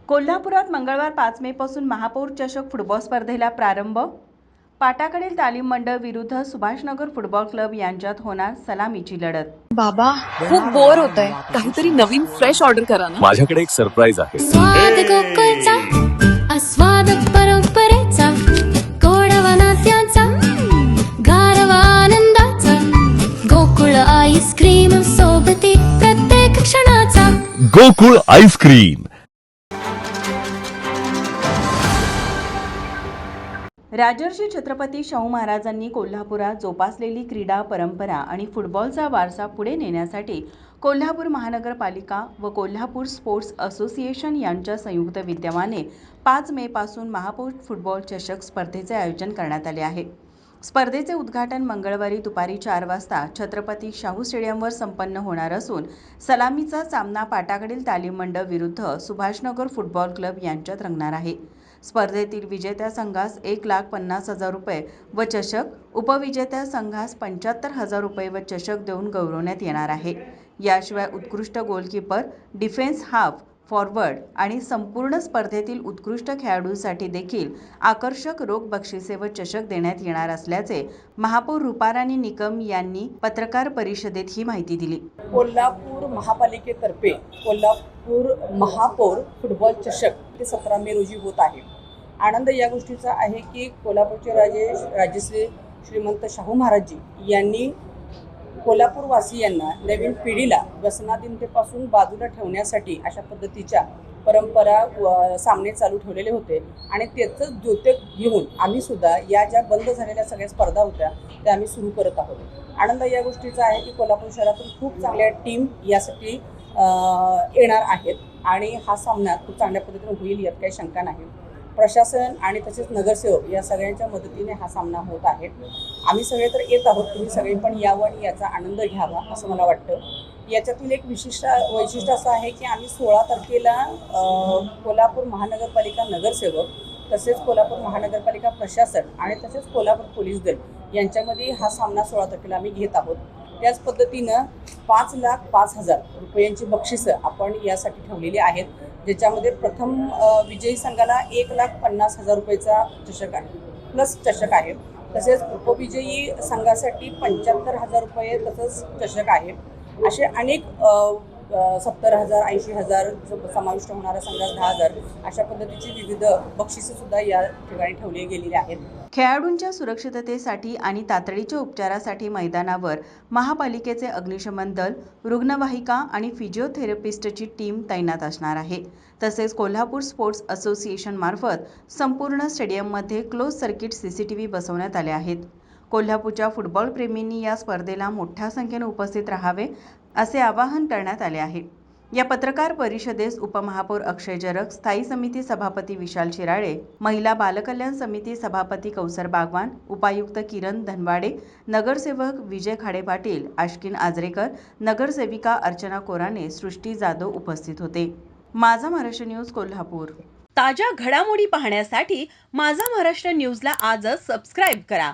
कोल्हापुरात मंगळवार 5 मे पासून महापौर चषक फुटबॉल स्पर्धेला प्रारंभ. पाटाकडील तालीम मंडळ विरुद्ध सुभाषनगर फुटबॉल क्लब यांच्यात होणार सलामीची लढत. बाबा खूप बोर होतंय, काहीतरी नवीन फ्रेश ऑर्डर करा ना. माझ्याकडे एक सरप्राईज आहे. स्वाद गोकुळचा, आस्वाद परंपरेचा, गोडवा नात्याचा, गारवा आनंदाचा, गोकुळ आईस्क्रीम सोबती प्रत्येक क्षणाचा. गोकुळ आईस्क्रीम. राजर्षी छत्रपती शाहू महाराजांनी कोल्हापुरात जोपासलेली क्रीडा परंपरा आणि फुटबॉलचा वारसा पुढे नेण्यासाठी कोल्हापूर महानगरपालिका व कोल्हापूर स्पोर्ट्स असोसिएशन यांच्या संयुक्त विद्यमाने 5 मे पासून महापौर फुटबॉल चषक स्पर्धेचे आयोजन करण्यात आले आहे. स्पर्धेचे उद्घाटन मंगळवारी दुपारी 4 वाजता छत्रपती शाहू स्टेडियमवर संपन्न होणार असून सलामीचा सामना पाटाकडील तालीम मंडळ विरुद्ध सुभाषनगर फुटबॉल क्लब यांच्यात रंगणार आहे. स्पर्धेतील विजेत्या संघास 1,50,000 रुपये व चषक, उपविजेत्या संघास 75,000 रुपये व चषक देऊन गौरवण्यात येणार आहे. याशिवाय उत्कृष्ट गोलकीपर, डिफेन्स हाफ, फॉरवर्ड आणि संपूर्ण स्पर्धेतील उत्कृष्ट खेळाडूंसाठी देखील आकर्षक रोख बक्षिसे व चषक देण्यात येणार असल्याचे महापौर रुपाराणी निकम यांनी पत्रकार परिषदेत ही माहिती दिली. कोल्हापूर महापालिकेतर्फे कोल्हापूर महापौर फुटबॉल चषक ते 17 मे रोजी होत आहे. आनंद या गोष्टीचा आहे की कोल्हापूरचे राजश्री श्रीमंत शाहू महाराजजी यांनी कोल्हापूरवासियांना, नवीन पिढीला व्यसनाधीनतेपासून बाजूला ठेवण्यासाठी अशा पद्धतीच्या परंपरा सामने चालू ठेवलेले होते आणि त्याचंच द्योतक घेऊन आम्ही सुद्धा या ज्या बंद झालेल्या सगळ्या स्पर्धा होत्या त्या आम्ही सुरू करत आहोत. आनंद या गोष्टीचा आहे की कोल्हापूर शहरातून खूप चांगल्या टीम यासाठी येणार आहेत आणि हा सामना खूप चांगल्या पद्धतीने होईल यात काही शंका नाही. प्रशासन आणि तसेच नगरसेवक या सगळ्यांच्या मदतीने हा सामना होत आहे. आम्ही सगळे तर येत आहोत, तुम्ही सगळे पण यावं आणि याचा आनंद घ्यावा असं मला वाटतं. याच्यातील एक वैशिष्ट्य असं आहे की आम्ही 16 तारखेला कोल्हापूर महानगरपालिका नगरसेवक, तसेच कोल्हापूर महानगरपालिका प्रशासन आणि तसेच कोल्हापूर पोलीस दल यांच्यामध्ये हा सामना 16 तारखेला आम्ही घेत आहोत. त्याच पद्धतीनं 5,05,000 रुपयांची बक्षिसं आपण यासाठी ठेवलेली आहेत, ज्याच्यामध्ये प्रथम विजयी संघाला 1,50,000 रुपयेचा चषक आहे प्लस चषक आहे. तसेच उपविजयी संघासाठी 75,000 रुपये तसंच चषक आहे. असे अनेक 70,000, 80,000 समाविष्ट होणाऱ्या संघास 10,000 अशा पद्धतीची विविध बक्षिसे सुद्धा या ठिकाणी ठेवली गेलेली आहेत. खेळाडूंच्या सुरक्षिततेसाठी आणि तातडीच्या उपचारासाठी मैदानावर महापालिकेचे अग्निशमन दल, रुग्णवाहिका आणि फिजिओथेरपिस्टची टीम तैनात असणार आहे. तसेच कोल्हापूर स्पोर्ट्स असोसिएशन मार्फत संपूर्ण स्टेडियममध्ये क्लोज सर्किट CCTV बसवण्यात आले आहेत. कोल्हापूरच्या फुटबॉल प्रेमींनी या स्पर्धेला मोठ्या संख्येने उपस्थित राहावे असे आवाहन करण्यात आले आहे. या पत्रकार परिषदेस उपमहापौर अक्षय जरग, स्थायी समिती सभापती विशाल शिराळे, महिला बालकल्याण समिती सभापती कौसर बागवान, उपायुक्त किरण धनवाडे, नगरसेवक विजय खाडे पाटील, आश्किन आजरेकर, नगरसेविका अर्चना कोराणे, सृष्टी जाधव उपस्थित होते. माझा महाराष्ट्र न्यूज कोल्हापूर. ताज्या घडामोडी पाहण्यासाठी माझा महाराष्ट्र न्यूजला आजच सबस्क्राईब करा.